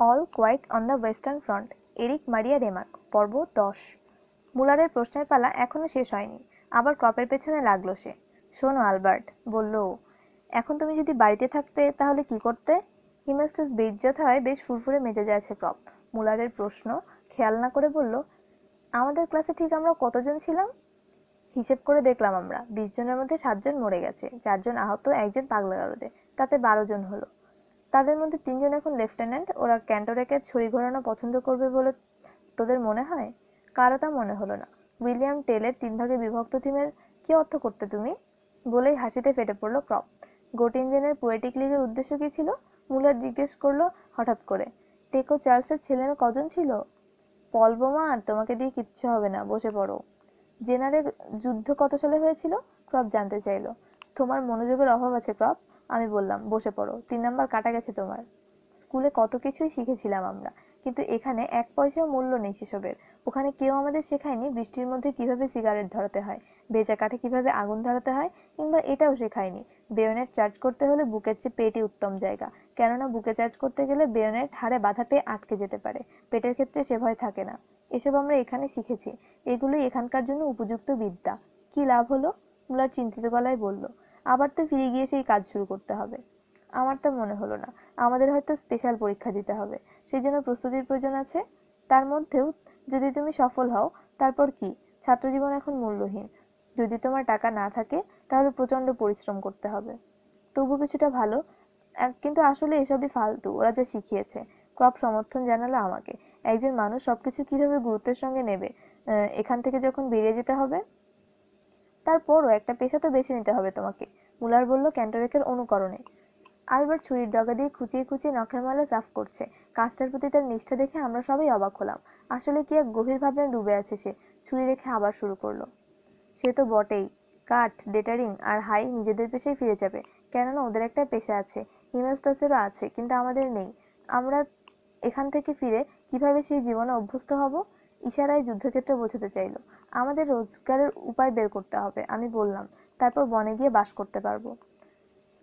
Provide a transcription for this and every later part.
All Quiet on the Western Front, Erich Maria Remarque, পর্ব 10। মুলারের প্রশ্নের পালা এখনো শেষ হয়নি। আবার ক্রপের পেছনে লাগলো সে। শোনো আলবার্ট, বলল ও, এখন তুমি যদি বাড়িতে থাকতে তাহলে কি করতে? হিমেস্টাস বেইজ্জত হয় বেশ ফুরফুরে মেজাজে আছে ক্রপ। মুলারের প্রশ্ন খেয়াল না করে বলল, আমাদের ক্লাসে ঠিক আমরা কতজন ছিলাম? হিসেব করে দেখলাম আমরা 20 জনের মধ্যে 7 জন মরে গেছে, 4 জন আহত, একজন পাগলা গারদে, তাতে 12 জন হলো। তাদের মধ্যে 3 জন এখন লেফটেন্যান্ট। ওরা ক্যান্টরেকের ছড়ি ঘোরানো পছন্দ করবে বলে তোদের মনে হয়? কারো তা মনে হলো না। উইলিয়াম টেলের 3 ভাগে বিভক্ত থিমের কি অর্থ করতে তুমি? বলেই হাসিতে ফেটে পড়ল ক্রপ। গোটিনজেনের পোয়েটিক লিগের উদ্দেশ্য কি ছিল? মুলার জিজ্ঞেস করলো হঠাৎ করে। টেকো চার্লসের ছেলেরা কজন ছিল? পল বোমা আর তোমাকে দিয়ে কিচ্ছু হবে না, বসে পড়ো। জেনারেল যুদ্ধ কত সালে হয়েছিল? ক্রপ জানতে চাইল। তোমার মনোযোগের অভাব আছে ক্রপ। আমি বললাম, বসে পড়ো, 3 নাম্বার কাটা গেছে তোমার। স্কুলে কত কিছুই শিখেছিলাম আমরা, কিন্তু এখানে 1 পয়সাও মূল্য নেই সেসবের। ওখানে কেউ আমাদের শেখায়নি বৃষ্টির মধ্যে কিভাবে সিগারেট ধরাতে হয়, ভেজা কাঠে কিভাবে আগুন ধরাতে হয়, কিংবা এটাও শেখায়নি বেয়োনেট চার্জ করতে হলে বুকের চেয়ে পেটই উত্তম জায়গা, কেননা বুকে চার্জ করতে গেলে বেয়োনেট হাড়ে বাধা পেয়ে আটকে যেতে পারে, পেটের ক্ষেত্রে সে ভয় থাকে না। এসব আমরা এখানে শিখেছি, এগুলোই এখানকার জন্য উপযুক্ত বিদ্যা। কি লাভ হলো? মুলার চিন্তিত গলায় বলল, আবার তো ফিরে গিয়ে সেই কাজ শুরু করতে হবে। আমার তা মনে হলো না। আমাদের হয়তো স্পেশাল পরীক্ষা দিতে হবে, সেই জন্য প্রস্তুতির প্রয়োজন আছে। তার মধ্যেও যদি তুমি সফল হও, তারপর কি? ছাত্রজীবন এখন মূল্যহীন। যদি তোমার টাকা না থাকে তাহলে প্রচন্ড পরিশ্রম করতে হবে। তবু কিছুটা ভালো, কিন্তু আসলে এসবই ফালতু, ওরা যা শিখিয়েছে। ক্রপ সমর্থন জানালো আমাকে। একজন মানুষ সবকিছু কিভাবে গুরুত্বের সঙ্গে নেবে এখান থেকে যখন বেরিয়ে যেতে হবে। তারপরও একটা পেশা তো বেছে নিতে হবে তোমাকে, মুলার বলল ক্যান্টরেকের অনুকরণে। আলবার্ট ছুরির ডগা দিয়ে খুঁচিয়ে খুঁচিয়ে নখের মালা সাফ করছে। কাজটার প্রতি তার নিষ্ঠা দেখে আমরা সবাই অবাক হলাম। আসলে কি এক গভীর ভাবনায় ডুবে আছে সে। ছুরি রেখে আবার শুরু করলো। সে তো বটেই। কাট, ডেটারিং আর হাই নিজেদের পেশায় ফিরে যাবে, কেননা ওদের একটা পেশা আছে। হিমেস্টাসেরও আছে, কিন্তু আমাদের নেই। আমরা এখান থেকে ফিরে কিভাবে সেই জীবনে অভ্যস্ত হব? ইশারায় যুদ্ধক্ষেত্র বোঝাতে চাইল। আমাদের রোজগারের উপায় বের করতে হবে, আমি বললাম। তারপর বনে গিয়ে বাস করতে পারবো।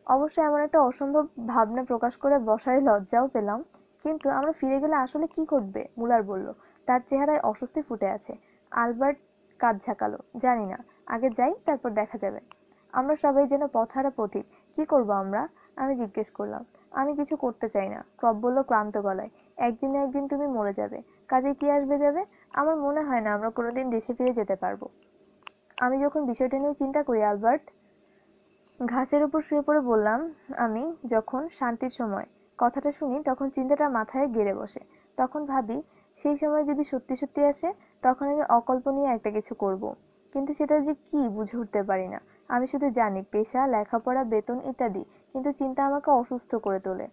অবশ্য এমন একটা অসম্ভব ভাবনা প্রকাশ করে বসায় লজ্জাও পেলাম। কিন্তু আমরা ফিরে গেলে আসলে কি ঘটবে? মুলার বলল। তার চেহারায় অস্বস্তি ফুটে আছে। আলবার্ট কাঁধ ঝাঁকালো। জানি না, আগে যাই, তারপর দেখা যাবে। আমরা সবাই যেন পথহারা পথিক। কি করব আমরা? আমি জিজ্ঞেস করলাম। আমি কিছু করতে চাই না, ক্রপ বলল ক্লান্ত গলায়। একদিন না একদিন তুমি মরে যাবে, কাজে কি আসবে যাবে? আমার মনে হয় না আমরা কোনোদিন দেশে ফিরে যেতে পারবো। আমি যখন বিষয়টা নিয়ে চিন্তা করি আলবার্ট, ঘাসের উপর শুয়ে পড়ে বললাম আমি, যখন শান্তির সময় কথাটা শুনি তখন চিন্তাটা মাথায় গেড়ে বসে। তখন ভাবি, সেই সময় যদি সত্যি সত্যি আসে, তখন আমি অকল্পনীয় একটা কিছু করব। কিন্তু সেটা যে কি বুঝে উঠতে পারি না। আমি শুধু জানি পেশা, লেখাপড়া, বেতন ইত্যাদি, কিন্তু চিন্তা আমাকে অসুস্থ করে তোলে।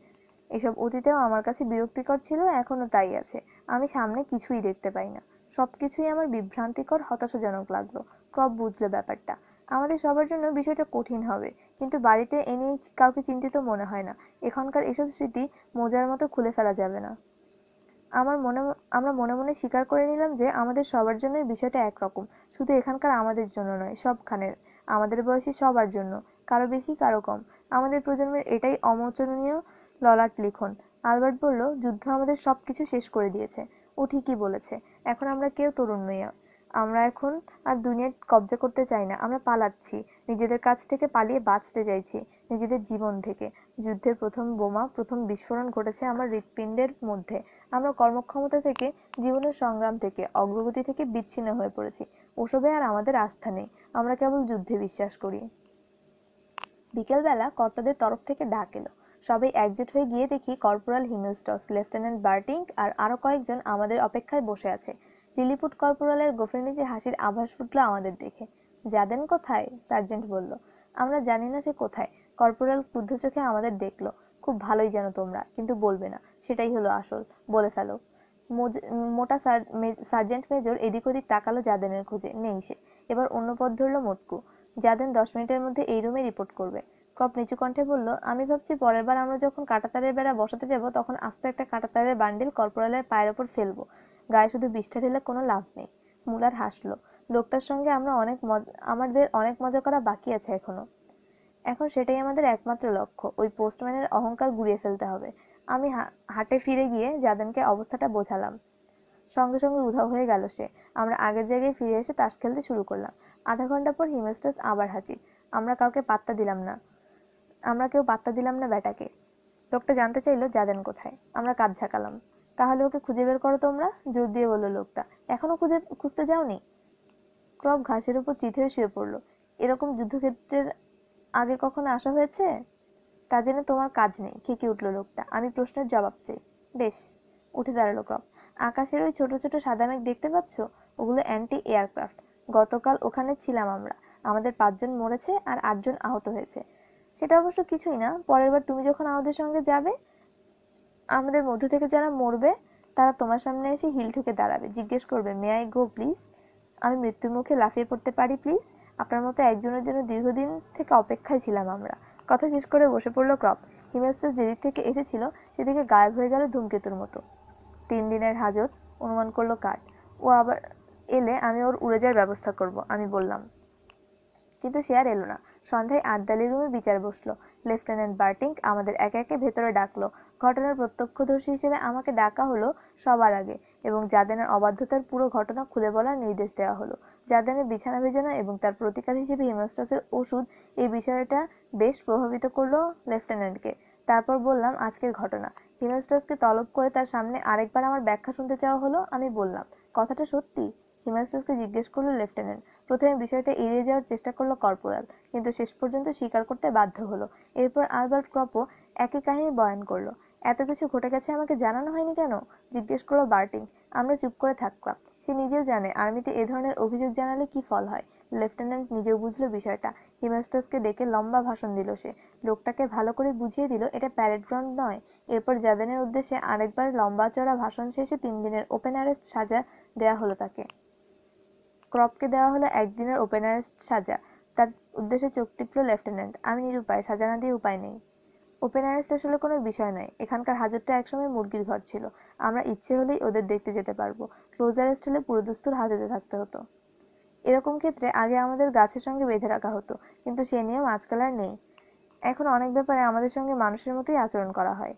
এসব অতীতেও আমার কাছে বিরক্তিকর ছিল, এখনো তাই আছে। আমি সামনে কিছুই দেখতে পাই না। সবকিছুই আমার বিভ্রান্তিকর, হতাশাজনক লাগলো। ক্রপ বুঝলো ব্যাপারটা। আমাদের সবার জন্য বিষয়টা কঠিন হবে, কিন্তু বাড়িতে এ নিয়ে কাউকে চিন্তিত মনে হয় না। এখানকার এসব স্মৃতি মোজার মতো খুলে ফেলা যাবে না। আমার মনে আমরা মনে মনে স্বীকার করে নিলাম যে আমাদের সবার জন্যই বিষয়টা একরকম। শুধু এখানকার আমাদের জন্য নয়, সবখানের, আমাদের বয়সী সবার জন্য। কারো বেশি, কারো কম। আমাদের প্রজন্মের এটাই অমোচনীয় ললাট লিখন। আলবার্ট বলল, যুদ্ধ আমাদের সবকিছু শেষ করে দিয়েছে। ও ঠিকই বলেছে। এখন আমরা কেউ তরুণ নই। আমরা এখন আর দুনিয়া কবজা করতে চাই না, আমরা পালাচ্ছি। নিজেদের কাছ থেকে পালিয়ে বাঁচতে চাইছি, নিজেদের জীবন থেকে। যুদ্ধের প্রথম বোমা, প্রথম বিস্ফোরণ ঘটেছে আমার হৃৎপিণ্ডের মধ্যে। আমরা কর্মক্ষমতা থেকে, জীবনের সংগ্রাম থেকে, অগ্রগতি থেকে বিচ্ছিন্ন হয়ে পড়েছি। ওসবে আর আমাদের আস্থা নেই। আমরা কেবল যুদ্ধে বিশ্বাস করি। বিকেলবেলা কর্তাদের তরফ থেকে ডাক এলো। সবাই একজোট হয়ে গিয়ে দেখি কর্পোরাল হিমেলস্টস, লেফটেন্যান্ট বার্টিং আর আরো কয়েকজন আমাদের অপেক্ষায় বসে আছে। লিলিপুট কর্পোরালের গোফের নিচে হাসির আভাস ফুটলো আমাদের দেখে। যাদেন কোথায়? সার্জেন্ট বলল। আমরা জানি না সে কোথায়। কর্পোরাল ক্রুদ্ধ চোখে আমাদের দেখলো। খুব ভালোই জানো তোমরা, কিন্তু বলবে না, সেটাই হলো আসল। বলে ফেলো। মোটা সার্জেন্ট মেজর এদিক ওদিক তাকালো যাদেনের খোঁজে, নেই সে। এবার অন্য পথ ধরলো মোটকু। যাদেন 10 মিনিটের মধ্যে এই রুমে রিপোর্ট করবে। ক্রপ নিচু কণ্ঠে বলল, আমি ভাবছি পরের বার আমরা যখন কাঁটাতারের বেড়া বসাতে যাব তখন আস্ত একটা কাঁটাতারের বান্ডিল কর্পোরালের পায়ের ওপর ফেলবো। গায়ে শুধু বিষ্ঠা ঢেলে কোনো লাভ নেই। মুলার হাসলো। লোকটার সঙ্গে আমাদের অনেক মজা করা বাকি আছে এখনো। এখন সেটাই আমাদের একমাত্র লক্ষ্য, ওই পোস্টম্যানের অহংকার গুড়িয়ে ফেলতে হবে। আমি হাটে ফিরে গিয়ে জাদেনকে অবস্থাটা বোঝালাম। সঙ্গে সঙ্গে উধাও হয়ে গেল সে। আমরা আগের জায়গায় ফিরে এসে তাস খেলতে শুরু করলাম। আধা ঘন্টা পর হিমেস্টাস আবার হাজির। আমরা কেউ পাত্তা দিলাম না ব্যাটাকে। লোকটা জানতে চাইলো জাদেন কোথায়। আমরা কাঁধ ঝাঁকালাম। তাহলে ওকে খুঁজে বের করো তোমরা, জোর দিয়ে বলল লোকটা। এখনো খুঁজতে যাওনি? ক্রপ ঘাসের উপর চিত হয়ে শুয়ে পড়ল। এরকম যুদ্ধক্ষেত্রের আগে কখনো আসা হয়েছে? তা জেনে তোমার কাজ নেই, খেকে উঠল লোকটা। আমি প্রশ্নের জবাব চাই। বেশ। উঠে দাঁড়ালো ক্রপ। আকাশের ওই ছোট ছোট সাদা মেঘ দেখতে পাচ্ছ? ওগুলো অ্যান্টি এয়ারক্রাফট। গতকাল ওখানে ছিলাম আমরা। আমাদের 5 জন মরেছে আর 8 জন আহত হয়েছে। সেটা অবশ্য কিছুই না। পরের বার তুমি যখন আমাদের সঙ্গে যাবে, আমাদের মধ্য থেকে যারা মরবে তারা তোমার সামনে এসে হিল ঠুকে দাঁড়াবে, জিজ্ঞেস করবে, মে আই গো প্লিজ? আমি মৃত্যুর মুখে লাফিয়ে পড়তে পারি প্লিজ? আপনার মতো একজনের জন্য দীর্ঘদিন থেকে অপেক্ষায় ছিলাম আমরা। কথা শেষ করে বসে পড়ল ক্রপ। হিমেস্টাস যেদিক থেকে এসেছিল সেদিকে গায়েব হয়ে গেল ধূমকেতুর মতো। 3 দিনের হাজত, অনুমান করলো কাঠ। ও আবার এলে আমি ওর উড়ে যাওয়ার ব্যবস্থা করব, আমি বললাম। কিন্তু সে আর এলো না। সন্ধ্যায় আটদালি রুমে বিচার বসলো। লেফটেন্যান্ট বার্টিং আমাদের একে একে ভেতরে ডাকলো। ঘটনার প্রত্যক্ষদর্শী হিসেবে আমাকে ডাকা হলো সবার আগে, এবং জাদেনের অবাধ্যতার পুরো ঘটনা খুলে বলার নির্দেশ দেওয়া হলো। জাদেনের বিছানা ভেজানো এবং তার প্রতিকার হিসেবে হিমেস্টাসের ওষুধ, এই বিষয়টা বেশ প্রভাবিত করলো লেফটেন্যান্টকে। তারপর বললাম আজকের ঘটনা। হিমেস্টাসকে তলব করে তার সামনে আরেকবার আমার ব্যাখ্যা শুনতে চাওয়া হলো। আমি বললাম, কথাটা সত্যি? হিমেস্টাসকে জিজ্ঞেস করলো লেফটেন্যান্ট। প্রথমে বিষয়টা এড়িয়ে যাওয়ার চেষ্টা করলো কর্পোরাল, কিন্তু শেষ পর্যন্ত স্বীকার করতে বাধ্য হলো। এরপর আলবার্ট ক্রপও একই কাহিনী বয়ান করলো। এত কিছু ঘটে গেছে, আমাকে জানানো হয়নি কেন? জিজ্ঞেস করলো বার্টিং। আমরা চুপ করে থাকলাম। সে নিজেও জানে আর্মিতে এ ধরনের অভিযোগ জানালে কি ফল হয়। লেফটেন্যান্ট নিজেও বুঝলো বিষয়টা। হিমেস্টাসকে ডেকে লম্বা ভাষণ দিল সে। লোকটাকে ভালো করে বুঝিয়ে দিল এটা প্যারেড গ্রাউন্ড নয়। এরপর জাদেনের উদ্দেশ্যে আরেকবার লম্বা চড়া ভাষণ শেষে 3 দিনের ওপেন অ্যারেস্ট সাজা দেয়া হলো তাকে। ক্রপকে দেওয়া হলো 1 দিনের ওপেন অ্যারেস্ট সাজা। তার উদ্দেশ্যে চোখ টিপল লেফটেন্যান্ট। আমি নিরুপায়, সাজা না দিয়ে উপায় নেই। ওপেন অ্যারেস্ট আসলে কোনো বিষয় নয়। এখানকার হাজতটা একসময় মুরগির ঘর ছিল। আমরা ইচ্ছে হলেই ওদের দেখতে যেতে পারবো। ক্লোজ অ্যারেস্ট হলে পুরোদস্তুর হাজতে থাকতে হতো। এরকম ক্ষেত্রে আগে আমাদের গাছের সঙ্গে বেঁধে রাখা হতো, কিন্তু সে নিয়ম আজকাল আর নেই। এখন অনেক ব্যাপারে আমাদের সঙ্গে মানুষের মতোই আচরণ করা হয়।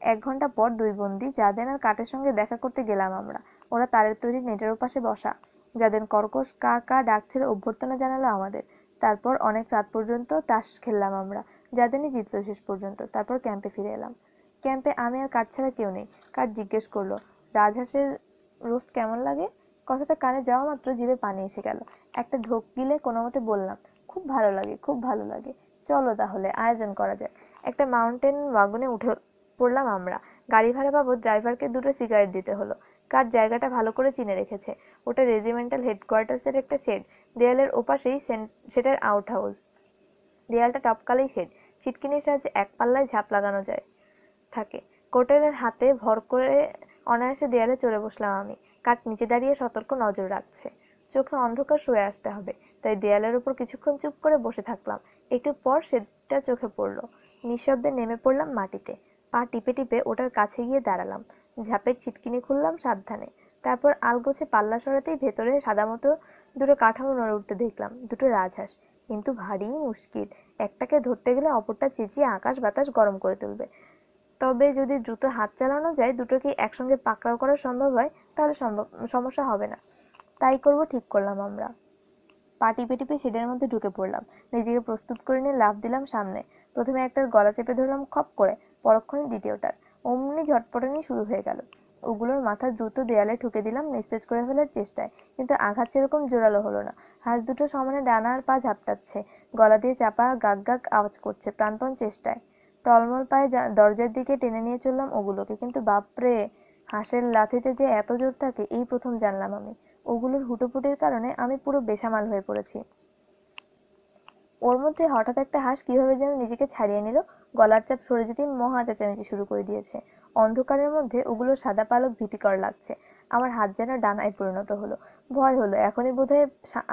1 ঘন্টা পর 2 বন্দী জাদেন আর কাঠের সঙ্গে দেখা করতে গেলাম আমরা। ওরা তারের তৈরি নেটের ওপাশে বসা। জাদেন কর্কশ কা কা ডাক ছেড়ে অভ্যর্থনা জানালো আমাদের। তারপর অনেক রাত পর্যন্ত তাস খেললাম আমরা। জাদেনই জিতল শেষ পর্যন্ত। তারপর ক্যাম্পে ফিরে এলাম। ক্যাম্পে আমি আর কাঠ ছাড়া কেউ নেই। কাঠ জিজ্ঞেস করলো, রাজহাঁসের রোস্ট কেমন লাগে? কথাটা কানে যাওয়া মাত্র জিভে পানি এসে গেল। একটা ঢোক গিলে কোনো মতে বললাম, খুব ভালো লাগে, খুব ভালো লাগে। চলো তাহলে আয়োজন করা যায়। একটা মাউন্টেন ওয়াগনে উঠে পড়লাম আমরা। গাড়ি ভাড়া বাবদ ড্রাইভারকে 2টো সিগারেট দিতে হলো। কার জায়গাটা ভালো করে চিনে রেখেছে। ওটা রেজিমেন্টাল হেডকোয়ার্টার্সের একটা শেড। দেয়ালের ওপাশেই সেটার আউট হাউস। দেয়ালটা টপকালেই শেড। ছিটকিনির সাহায্যে এক পাল্লায় ঝাঁপ লাগানো যায় থাকে। কোটের হাতে ভর করে অনায়াসে দেয়ালে চড়ে বসলাম আমি। কাঠ নিচে দাঁড়িয়ে সতর্ক নজর রাখছে। চোখে অন্ধকার শুয়ে আসতে হবে, তাই দেয়ালের উপর কিছুক্ষণ চুপ করে বসে থাকলাম। একটু পর সেটা চোখে পড়লো। নিঃশব্দে নেমে পড়লাম মাটিতে। পা টিপে টিপে ওটার কাছে গিয়ে দাঁড়ালাম। ঝাঁপের ছিটকিনি খুললাম সাবধানে। তারপর আলগোছে পাল্লা সরাতেই ভেতরে সাদামতো 2টো কাঠামো নড়ে উঠতে দেখলাম। 2টো রাজহাঁস, কিন্তু ভারী মুশকিল। একটাকে ধরতে গেলে অপরটা চেঁচিয়ে আকাশ বাতাস গরম করে তুলবে। তবে যদি দ্রুত হাত চালানো যায়, দুটোকে একসঙ্গে পাকড়াও করা সম্ভব হয়, তাহলে সমস্যা হবে না। তাই করব ঠিক করলাম আমরা। পা টিপে টিপে শেডের মধ্যে ঢুকে পড়লাম। নিজেকে প্রস্তুত করে নিয়ে লাফ দিলাম সামনে। প্রথমে একটার গলা চেপে ধরলাম খপ করে, পরক্ষণে দ্বিতীয়টার। অমনি ঝটপটানি শুরু হয়ে গেল। ওগুলোর মাথা দ্রুত দেয়ালে ঠুকে দিলাম নিস্তেজ করে ফেলার চেষ্টায়, কিন্তু আঘাত সেরকম জোরালো হলো না। হাঁস দুটো সমানে ডানা আর পা ঝাপটাচ্ছে, গলা দিয়ে চাপা গাক গাক আওয়াজ করছে প্রাণপণ চেষ্টায়। টলমল পায়ে দরজার দিকে টেনে নিয়ে চললাম ওগুলোকে, কিন্তু বাপরে, হাঁসের লাথিতে যে এত জোর থাকে এই প্রথম জানলাম আমি। ওগুলোর হুটোপুটির কারণে আমি পুরো বেসামাল হয়ে পড়েছি। ওর মধ্যে হঠাৎ একটা হাঁস কিভাবে যেন নিজেকে ছাড়িয়ে নিল। গলার চাপ সরে যেতেই মহা চেঁচামেচি শুরু করে দিয়েছে। অন্ধকারের মধ্যে ওগুলোর সাদা পালক ভীতিকর লাগছে। আমার হাত যেন ডানায় পরিণত হলো। ভয় হলো, এখনই বোধহয়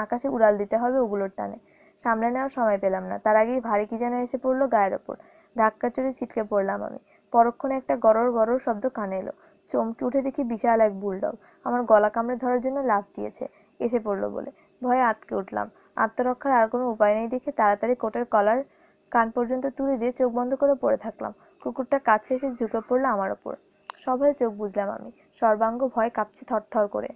আকাশে উড়াল দিতে হবে ওগুলোর টানে। সামলে নেওয়ার সময় পেলাম না, তার আগেই ভারী কি যেন এসে পড়লো গায়ের ওপর। ধাক্কা চড়ে ছিটকে পড়লাম আমি। পরক্ষণে একটা গরর গরর শব্দ কানে এলো। চমকে উঠে দেখি বিশাল এক বুলডগ আমার গলা কামড়ে ধরার জন্য লাফ দিয়েছে, এসে পড়লো বলে। ভয়ে আঁতকে উঠলাম। আত্মরক্ষার আর কোনো উপায় নেই দেখে তাড়াতাড়ি কোটের কলার কান পর্যন্ত তুলে দিয়ে চোখ বন্ধ করে পড়ে থাকলাম। কুকুরটা কাছে এসে ঝুঁকে পড়ল আমার ওপর। সভয়ে চোখ বুজলাম আমি, সর্বাঙ্গ ভয় কাঁপছে থরথর করে।